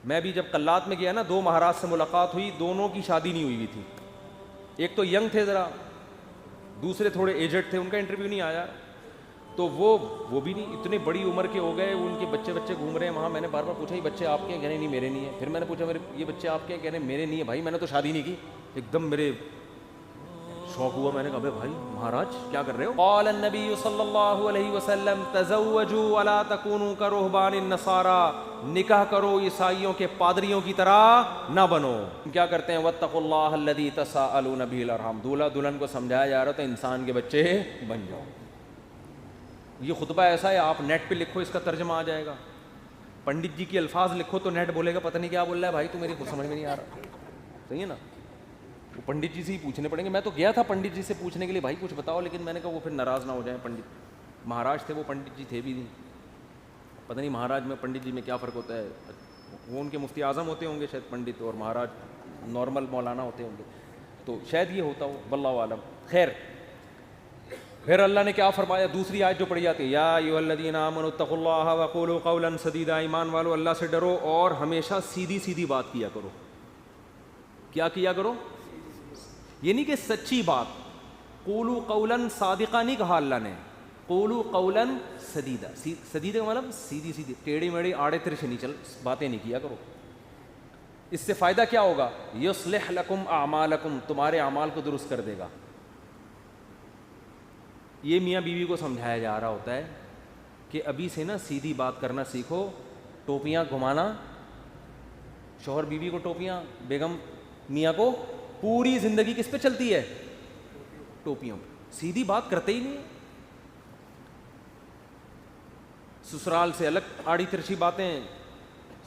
میں بھی جب قلات میں گیا نا، 2 مہاراج سے ملاقات ہوئی، دونوں کی شادی نہیں ہوئی تھی. ایک تو ینگ تھے ذرا، دوسرے تھوڑے ایجڈ تھے، ان کا انٹرویو نہیں آیا. تو وہ بھی نہیں، اتنے بڑی عمر کے ہو گئے، ان کے بچے گھوم رہے ہیں وہاں. میں نے بار بار پوچھا یہ بچے آپ کے ہیں؟ کہنے نہیں میرے نہیں ہیں. پھر میں نے پوچھا یہ بچے آپ کے ہیں؟ کہنے میرے نہیں ہیں. بھائی میں نے تو شادی نہیں کی. ایک دم میرے شوق ہوا. میں نے کہا بھائی مہاراج کیا کر رہے ہو؟ قال النبی صلی اللہ علیہ وسلم تزوجوا ولا تکونوا کرہبان النصارى، نکاح کرو عیسائیوں کے پادریوں کی طرح نہ بنو. کیا کرتے ہیں؟ واتقوا اللہ الذی تساءلون به الارحام. دولہا دلہن کو سمجھایا جا رہا تھا انسان کے بچے بن جاؤ. یہ خطبہ ایسا ہے، آپ نیٹ پہ لکھو اس کا ترجمہ آ جائے گا. پنڈت جی کی الفاظ لکھو تو نیٹ بولے گا پتہ نہیں کیا بول رہا ہے بھائی، تو میری کچھ سمجھ میں نہیں آ رہا. صحیح ہے نا؟ وہ پنڈت جی سے ہی پوچھنے پڑیں گے. میں تو گیا تھا پنڈت جی سے پوچھنے کے لیے بھائی کچھ بتاؤ، لیکن میں نے کہا وہ پھر ناراض نہ ہو جائیں. پنڈت مہاراج تھے وہ، پنڈت جی تھے بھی نہیں. پتہ نہیں مہاراج میں پنڈت جی میں کیا فرق ہوتا ہے. وہ ان کے مفتی اعظم ہوتے ہوں گے شاید پنڈت، اور مہاراج نارمل مولانا ہوتے ہوں گے، تو شاید یہ ہوتا ہو، واللہ عالم. خیر، پھر اللہ نے کیا فرمایا؟ دوسری آیت جو پڑھی جاتی ہے، یا ایھا الذین آمنوا اتقوا اللہ وقولوا قولا سدیدا. ایمان والو اللہ سے ڈرو اور ہمیشہ سیدھی سیدھی بات کیا کرو. کیا کیا کرو؟ یہ نہیں کہ سچی بات. قولوا قولا صادقا نہیں کہا اللہ نے، قولوا قولا سدیدا. سدیدا کا مطلب سیدھی سیدھی، ٹیڑھی میڑھی آڑے ترچھے نہیں چل باتیں نہیں کیا کرو. اس سے فائدہ کیا ہوگا؟ یصلح لکم اعمالکم، تمہارے اعمال کو درست کر دے گا. یہ میاں بیوی کو سمجھایا جا رہا ہوتا ہے کہ ابھی سے نا سیدھی بات کرنا سیکھو. ٹوپیاں گھمانا، شوہر بیوی کو ٹوپیاں، بیگم میاں کو، پوری زندگی کس پہ چلتی ہے؟ ٹوپیوں پہ. سیدھی بات کرتے ہی نہیں. سسرال سے الگ آڑی ترچھی باتیں،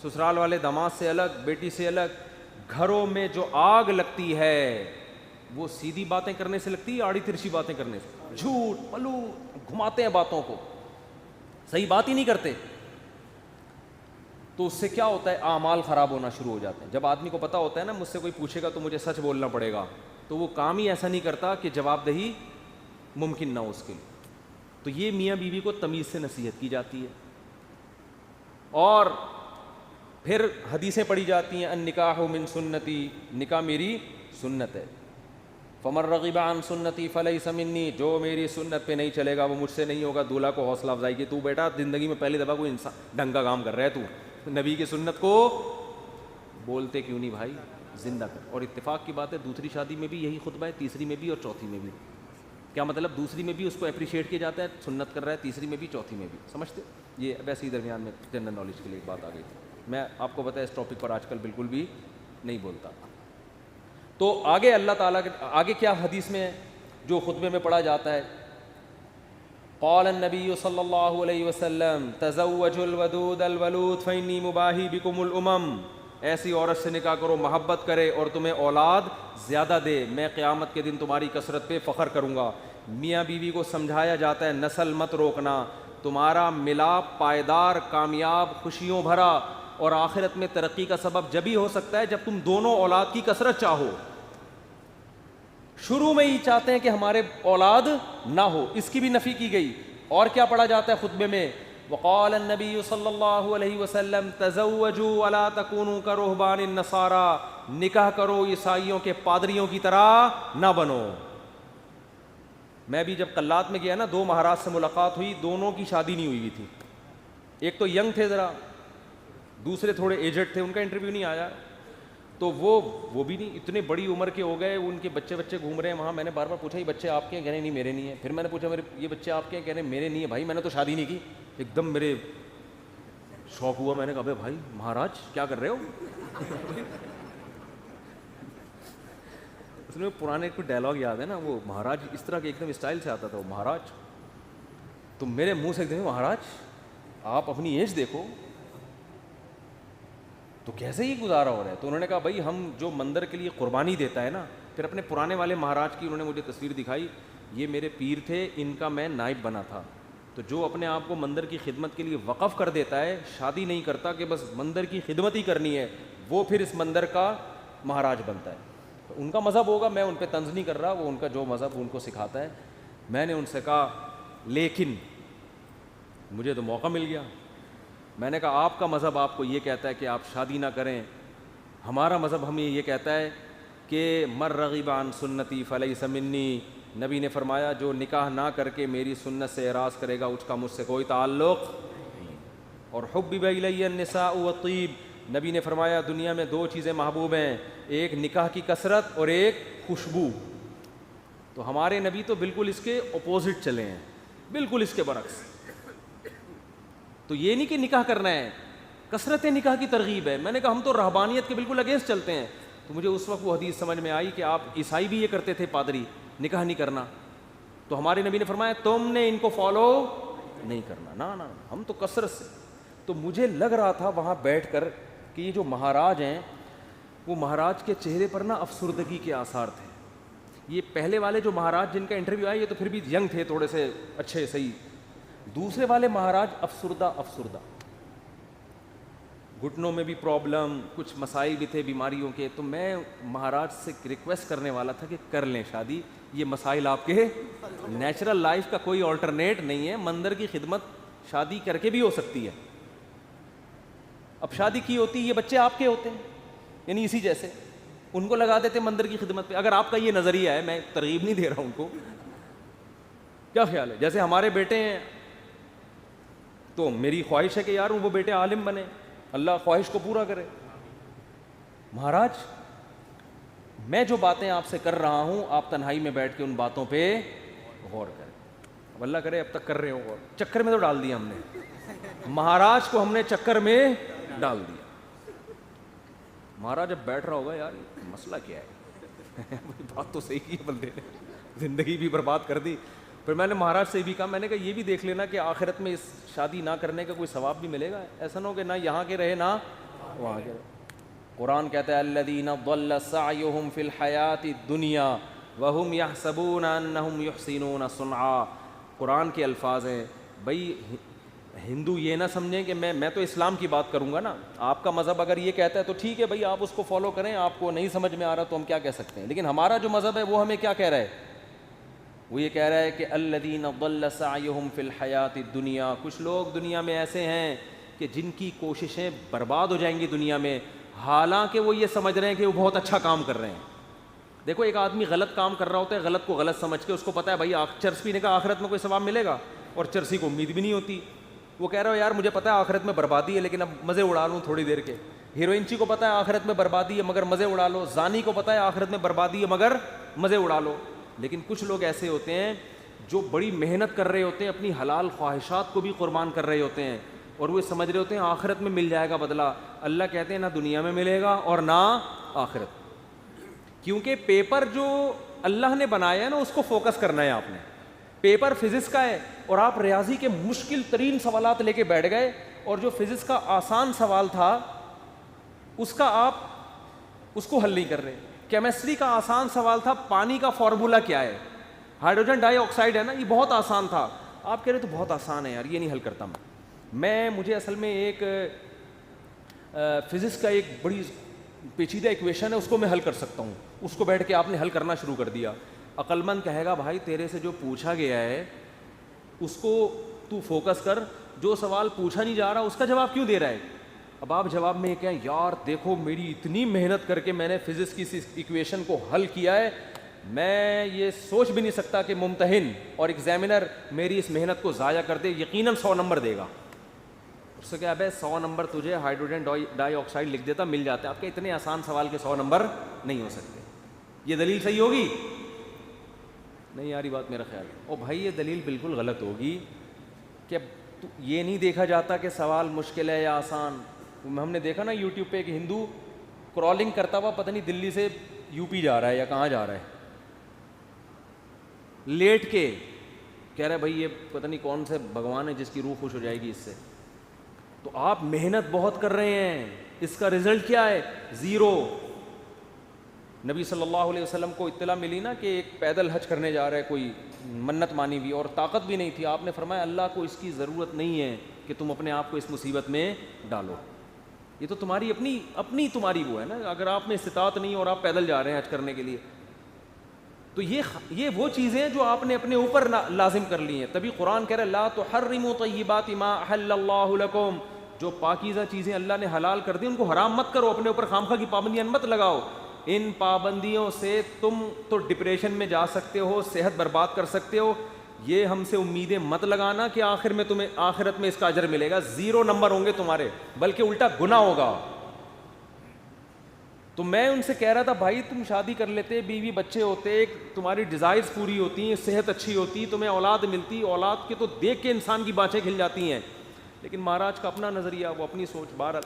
سسرال والے داماد سے الگ، بیٹی سے الگ. گھروں میں جو آگ لگتی ہے وہ سیدھی باتیں کرنے سے لگتی ہے، آڑی ترچھی باتیں کرنے سے. جھوٹ پلو گھماتے ہیں باتوں کو، صحیح بات ہی نہیں کرتے. تو اس سے کیا ہوتا ہے؟ اعمال خراب ہونا شروع ہو جاتے ہیں. جب آدمی کو پتہ ہوتا ہے نا مجھ سے کوئی پوچھے گا تو مجھے سچ بولنا پڑے گا، تو وہ کام ہی ایسا نہیں کرتا کہ جواب دہی ممکن نہ ہو اس کے لیے. تو یہ میاں بیوی کو تمیز سے نصیحت کی جاتی ہے. اور پھر حدیثیں پڑھی جاتی ہیں، النکاح من سنتی، نکاح میری سنت ہے. فمن رغب عن سنتی فلیس منی، جو میری سنت پہ نہیں چلے گا وہ مجھ سے نہیں ہوگا. دولہا کو حوصلہ افزائی کی، تو بیٹا زندگی میں پہلی دفعہ کوئی انسان ڈھنگ کا کام کر رہا ہے، تو نبی کی سنت کو بولتے کیوں نہیں بھائی، زندہ کر. اور اتفاق کی بات ہے دوسری شادی میں بھی یہی خطبہ ہے، تیسری میں بھی اور چوتھی میں بھی. کیا مطلب؟ دوسری میں بھی اس کو اپریشیٹ کیا جاتا ہے، سنت کر رہا ہے، تیسری میں بھی چوتھی میں بھی. سمجھتے؟ یہ ویسے ہی درمیان میں جنرل نالج کے لیے ایک بات آ گئی تھی. میں آپ کو پتہ ہے اس ٹاپک پر آج کل بالکل بھی نہیں بولتا. تو آگے اللہ تعالیٰ کے آگے کیا حدیث میں جو خطبے میں پڑھا جاتا ہے؟ قال النبی صلی اللہ علیہ وسلم تزوجوا الودود الولود فإنی مباہی بکم الامم. ایسی عورت سے نکاح کرو محبت کرے اور تمہیں اولاد زیادہ دے، میں قیامت کے دن تمہاری کثرت پہ فخر کروں گا. میاں بیوی کو سمجھایا جاتا ہے نسل مت روکنا، تمہارا ملاپ پائیدار، کامیاب، خوشیوں بھرا اور آخرت میں ترقی کا سبب جبھی ہو سکتا ہے جب تم دونوں اولاد کی کثرت چاہو. شروع میں ہی چاہتے ہیں کہ ہمارے اولاد نہ ہو، اس کی بھی نفی کی گئی. اور کیا پڑھا جاتا ہے خطبے میں؟ وقال النبی صلی اللہ علیہ وسلم تزوجوا ولا تکونوا کرہبان النصارى، نکاح کرو عیسائیوں کے پادریوں کی طرح نہ بنو. میں بھی جب قلات میں گیا نا، 2 مہاراج سے ملاقات ہوئی، دونوں کی شادی نہیں ہوئی تھی. ایک تو ینگ تھے ذرا، دوسرے تھوڑے ایجڈ تھے، ان کا انٹرویو نہیں آیا. تو وہ بھی نہیں، اتنے بڑی عمر کے ہو گئے، ان کے بچے گھوم رہے ہیں وہاں. میں نے بار بار پوچھا یہ بچے آپ کے ہیں؟ کہنے نہیں میرے نہیں ہیں. پھر میں نے پوچھا یہ بچے آپ کے ہیں؟ کہنے میرے نہیں ہیں. بھائی میں نے تو شادی نہیں کی. ایک دم میرے شوق ہوا. میں نے کہا بھائی مہاراج کیا کر رہے ہو؟ اس میں پرانے کوئی ڈائلاگ یاد ہے نا، وہ مہاراج اس طرح کے ایک دم اسٹائل سے آتا تھا، وہ مہاراج. تو میرے منہ سے ایک دم مہاراج آپ اپنی ایج دیکھو تو کیسے ہی گزارا ہو رہا ہے. تو انہوں نے کہا بھائی ہم جو مندر کے لیے قربانی دیتا ہے نا، پھر اپنے پرانے والے مہاراج کی انہوں نے مجھے تصویر دکھائی، یہ میرے پیر تھے، ان کا میں نائب بنا تھا. تو جو اپنے آپ کو مندر کی خدمت کے لیے وقف کر دیتا ہے، شادی نہیں کرتا کہ بس مندر کی خدمت ہی کرنی ہے، وہ پھر اس مندر کا مہاراج بنتا ہے. تو ان کا مذہب ہوگا، میں ان پہ طنز نہیں کر رہا، وہ ان کا جو مذہب ان کو سکھاتا ہے. میں نے ان سے کہا لیکن مجھے تو موقع مل گیا. میں نے کہا آپ کا مذہب آپ کو یہ کہتا ہے کہ آپ شادی نہ کریں, ہمارا مذہب ہمیں یہ کہتا ہے کہ مر رغب عن سنتی فلیس منی. نبی نے فرمایا جو نکاح نہ کر کے میری سنت سے اعراض کرے گا اس کا مجھ سے کوئی تعلق نہیں. اور حبب الی النساء والطیب, نبی نے فرمایا دنیا میں دو چیزیں محبوب ہیں, ایک نکاح کی کثرت اور ایک خوشبو. تو ہمارے نبی تو بالکل اس کے اپوزٹ چلے ہیں, بالکل اس کے برعکس. تو یہ نہیں کہ نکاح کرنا ہے, کثرت نکاح کی ترغیب ہے. میں نے کہا ہم تو رہبانیت کے بالکل اگینسٹ چلتے ہیں. تو مجھے اس وقت وہ حدیث سمجھ میں آئی کہ آپ عیسائی بھی یہ کرتے تھے, پادری, نکاح نہیں کرنا. تو ہمارے نبی نے فرمایا تم نے ان کو فالو نہیں کرنا, نا نا, ہم تو کثرت سے. تو مجھے لگ رہا تھا وہاں بیٹھ کر کہ یہ جو مہاراج ہیں وہ مہاراج کے چہرے پر نا افسردگی کے آثار تھے. یہ پہلے والے جو مہاراج جن کا انٹرویو آیا یہ تو پھر بھی ینگ تھے, تھوڑے سے اچھے صحیح. دوسرے والے مہاراج افسردہ, گھٹنوں میں بھی پرابلم, کچھ مسائل بھی تھے بیماریوں کے. تو میں مہاراج سے ریکویسٹ کرنے والا تھا کہ کر لیں شادی, یہ مسائل آپ کے نیچرل لائف کا کوئی آلٹرنیٹ نہیں ہے. مندر کی خدمت شادی کر کے بھی ہو سکتی ہے. اب شادی کی ہوتی, یہ بچے آپ کے ہوتے ہیں, یعنی اسی جیسے ان کو لگا دیتے مندر کی خدمت پہ. اگر آپ کا یہ نظریہ ہے, میں ترغیب نہیں دے رہا ہوں ان کو, کیا خیال ہے؟ جیسے ہمارے بیٹے ہیں تو میری خواہش ہے کہ یار وہ بیٹے عالم بنے, اللہ خواہش کو پورا کرے. مہاراج میں جو باتیں آپ سے کر رہا ہوں آپ تنہائی میں بیٹھ کے ان باتوں پہ غور کریں. اب اللہ کرے اب تک کر رہے ہو غور. چکر میں تو ڈال دیا ہم نے, مہاراج کو ہم نے چکر میں ڈال دیا. مہاراج اب بیٹھ رہا ہوگا یار مسئلہ کیا ہے, بات تو صحیح کی ہے بندے نے, زندگی بھی برباد کر دی. پھر میں نے مہاراج سے بھی کہا, میں نے کہا یہ بھی دیکھ لینا کہ آخرت میں اس شادی نہ کرنے کا کوئی ثواب بھی ملے گا. ایسا نہ ہو کہ نہ یہاں کے رہے نہ وہاں کے رہے. قرآن کہتا ہے الذین ضل سعیہم فی الحیاۃ الدنیا وہم یحسبون انہم یحسنون صنعا. قرآن کے الفاظ ہیں. بھائی ہندو یہ نہ سمجھیں کہ میں تو اسلام کی بات کروں گا نا, آپ کا مذہب اگر یہ کہتا ہے تو ٹھیک ہے بھائی آپ اس کو فالو کریں, آپ کو نہیں سمجھ میں آ رہا تو ہم کیا کہہ سکتے ہیں. لیکن ہمارا جو مذہب ہے وہ ہمیں کیا کہہ رہا ہے, وہ یہ کہہ رہا ہے کہ الذین ضل سعیہم فی الحیاۃ الدنیا. کچھ لوگ دنیا میں ایسے ہیں کہ جن کی کوششیں برباد ہو جائیں گی دنیا میں, حالانکہ وہ یہ سمجھ رہے ہیں کہ وہ بہت اچھا کام کر رہے ہیں. دیکھو ایک آدمی غلط کام کر رہا ہوتا ہے, غلط کو غلط سمجھ کے, اس کو پتہ ہے بھائی چرس پینے کا آخرت میں کوئی ثواب ملے گا, اور چرسی کو امید بھی نہیں ہوتی. وہ کہہ رہا ہو یار مجھے پتہ ہے آخرت میں بربادی ہے لیکن اب مزے اڑا لوں تھوڑی دیر کے. ہیروئنچی کو پتہ ہے آخرت میں بربادی ہے مگر مزے اڑا لو. زانی کو پتہ ہے آخرت میں بربادی ہے مگر مزے اڑا لو. لیکن کچھ لوگ ایسے ہوتے ہیں جو بڑی محنت کر رہے ہوتے ہیں, اپنی حلال خواہشات کو بھی قربان کر رہے ہوتے ہیں, اور وہ سمجھ رہے ہوتے ہیں آخرت میں مل جائے گا بدلہ. اللہ کہتے ہیں نہ دنیا میں ملے گا اور نہ آخرت. کیونکہ پیپر جو اللہ نے بنایا ہے نا اس کو فوکس کرنا ہے آپ نے. پیپر فزکس کا ہے اور آپ ریاضی کے مشکل ترین سوالات لے کے بیٹھ گئے, اور جو فزکس کا آسان سوال تھا اس کا آپ اس کو حل نہیں کر رہے. کیمسٹری کا آسان سوال تھا پانی کا فارمولا کیا ہے, ہائیڈروجن ڈائی آکسائڈ ہے نا, یہ بہت آسان تھا. آپ کہہ رہے تو بہت آسان ہے یار, یہ نہیں حل کرتا میں. مجھے اصل میں ایک فزکس کا ایک بڑی پیچیدہ ایکویشن ہے, اس کو میں حل کر سکتا ہوں. اس کو بیٹھ کے آپ نے حل کرنا شروع کر دیا. عقل مند کہے گا بھائی تیرے سے جو پوچھا گیا ہے اس کو تو فوکس کر, جو سوال پوچھا نہیں جا رہا اس کا جواب کیوں دے رہا ہے. اب آپ جواب میں یہ کہیں یار دیکھو میری اتنی محنت کر کے میں نے فزکس کی اس ایکویشن کو حل کیا ہے, میں یہ سوچ بھی نہیں سکتا کہ ممتحن اور ایگزامینر میری اس محنت کو ضائع کر دے, یقیناً 100 نمبر دے گا. اس سے کیا ہے 100 نمبر تجھے ہائیڈروجن ڈائی آکسائڈ لکھ دیتا مل جاتا ہے. آپ کے اتنے آسان سوال کے 100 نمبر نہیں ہو سکتے. یہ دلیل صحیح ہوگی نہیں یاری بات میرا خیال ہے. او بھائی یہ دلیل بالکل غلط ہوگی کہ یہ نہیں دیکھا جاتا کہ سوال مشکل ہے یا آسان. ہم نے دیکھا نا یوٹیوب پہ ایک ہندو کرالنگ کرتا ہوا پتہ نہیں دلی سے یو پی جا رہا ہے یا کہاں جا رہا ہے, لیٹ کے کہہ رہا ہے بھائی یہ پتہ نہیں کون سے بھگوان ہے جس کی روح خوش ہو جائے گی اس سے. تو آپ محنت بہت کر رہے ہیں, اس کا رزلٹ کیا ہے؟ 0. نبی صلی اللہ علیہ وسلم کو اطلاع ملی نا کہ ایک پیدل حج کرنے جا رہا ہے کوئی, منت مانی بھی اور طاقت بھی نہیں تھی. آپ نے فرمایا اللہ کو اس کی ضرورت نہیں ہے کہ تم اپنے آپ کو اس مصیبت میں ڈالو, یہ تو تمہاری اپنی تمہاری وہ ہے نا. اگر آپ میں استطاعت نہیں اور آپ پیدل جا رہے ہیں حج کرنے کے لیے تو یہ وہ چیزیں جو آپ نے اپنے اوپر لازم کر لی ہیں. تبھی قرآن کہہ رہا ہے لا تحرموا طیبات ما احل اللہ لکم, جو پاکیزہ چیزیں اللہ نے حلال کر دی ان کو حرام مت کرو, اپنے اوپر خامخواہ کی پابندیاں مت لگاؤ. ان پابندیوں سے تم تو ڈپریشن میں جا سکتے ہو, صحت برباد کر سکتے ہو. یہ ہم سے امیدیں مت لگانا کہ آخر میں تمہیں آخرت میں اس کا اجر ملے گا. 0 نمبر ہوں گے تمہارے, بلکہ الٹا گناہ ہوگا. تو میں ان سے کہہ رہا تھا بھائی تم شادی کر لیتے, بیوی بچے ہوتے, تمہاری ڈیزائرز پوری ہوتی ہیں, صحت اچھی ہوتی, تمہیں اولاد ملتی, اولاد کے تو دیکھ کے انسان کی بانچیں کھل جاتی ہیں. لیکن مہاراج کا اپنا نظریہ, وہ اپنی سوچ. بہرحال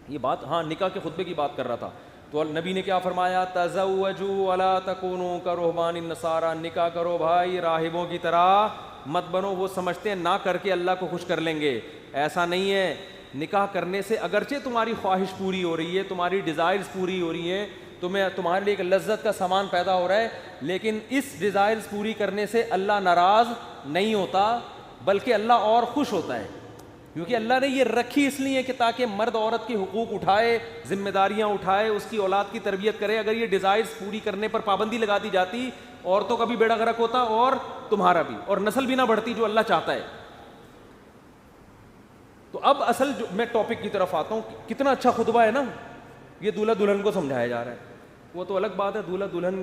یہ بات, ہاں نکاح کے خطبے کی بات کر رہا تھا. تو نبی نے کیا فرمایا, تزوجوا ولا تکونوا کرہبان النصارى, نکاح کرو بھائی راہبوں کی طرح مت بنو. وہ سمجھتے ہیں نہ کر کے اللہ کو خوش کر لیں گے, ایسا نہیں ہے. نکاح کرنے سے اگرچہ تمہاری خواہش پوری ہو رہی ہے, تمہاری ڈیزائرز پوری ہو رہی ہیں, تمہارے لیے ایک لذت کا سامان پیدا ہو رہا ہے, لیکن اس ڈیزائرز پوری کرنے سے اللہ ناراض نہیں ہوتا, بلکہ اللہ اور خوش ہوتا ہے. کیونکہ اللہ نے یہ رکھی اس لیے کہ تاکہ مرد عورت کے حقوق اٹھائے, ذمہ داریاں اٹھائے, اس کی اولاد کی تربیت کرے. اگر یہ ڈیزائرز پوری کرنے پر پابندی لگا دی جاتی, عورتوں کا بھی بیڑا غرق ہوتا اور تمہارا بھی, اور نسل بھی نہ بڑھتی جو اللہ چاہتا ہے. تو اب اصل جو میں ٹاپک کی طرف آتا ہوں, کتنا اچھا خطبہ ہے نا, یہ دولہا دلہن کو سمجھایا جا رہا ہے. وہ تو الگ بات ہے, دولہا دلہن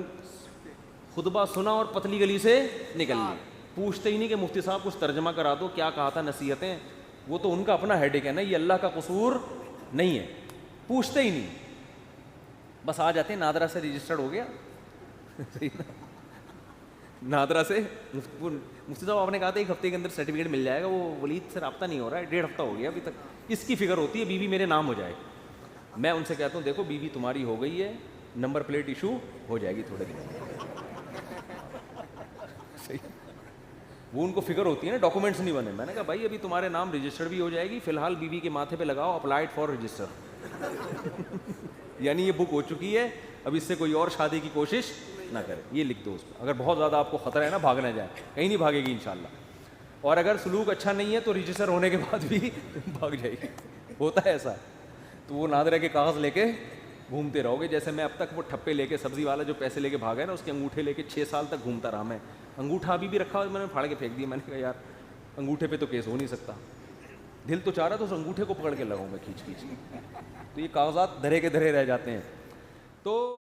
خطبہ سنا اور پتلی گلی سے نکل لی, پوچھتے ہی نہیں کہ مفتی صاحب کچھ ترجمہ کرا دو, کیا کہا تھا, نصیحتیں. وہ تو ان کا اپنا ہیڈک ہے نا, یہ اللہ کا قصور نہیں ہے, پوچھتے ہی نہیں, بس آ جاتے ہیں نادرا سے رجسٹرڈ ہو گیا. نادرا سے مفتی صاحب آپ نے کہا تھا 1 ہفتے کے اندر سرٹیفکیٹ مل جائے گا, وہ ولید سے رابطہ نہیں ہو رہا ہے, 1.5 ہفتہ ہو گیا ابھی تک. اس کی فکر ہوتی ہے بیوی میرے نام ہو جائے. میں ان سے کہتا ہوں دیکھو بیوی تمہاری ہو گئی ہے, نمبر پلیٹ ایشو ہو جائے گی تھوڑے دن. وہ ان کو فکر ہوتی ہے نا, ڈاکومنٹس نہیں بنے. میں نے کہا بھائی ابھی تمہارے نام رجسٹر بھی ہو جائے گی, فی الحال بیوی کے ماتھے پہ لگاؤ اپلائڈ فار رجسٹر. یعنی یہ بک ہو چکی ہے, اب اس سے کوئی اور شادی کی کوشش نہ کرے, یہ لکھ دو اس پہ. اگر بہت زیادہ آپ کو خطرہ ہے نا, بھاگ نہ جائے, کہیں نہیں بھاگے گی انشاءاللہ. اور اگر سلوک اچھا نہیں ہے تو رجسٹر ہونے کے بعد بھی بھاگ جائے گی, ہوتا ہے ایسا. تو وہ نادرہ کے کاغذ لے کے گھومتے رہو گے. جیسے میں اب تک وہ ٹھپے لے کے, سبزی والا جو پیسے لے کے بھاگا ہے نا, اس کے انگوٹھے لے کے 6 سال تک گھومتا رہا میں. انگوٹھا ابھی بھی رکھا ہوا, میں نے پھاڑ کے پھینک دیا. میں نے کہا یار انگوٹھے پہ تو کیس ہو نہیں سکتا, دل تو چاہ رہا تو اس انگوٹھے کو پکڑ کے لگاؤں میں کھینچ کھینچ کے. تو یہ کاغذات دھرے کے دھرے رہ جاتے ہیں. تو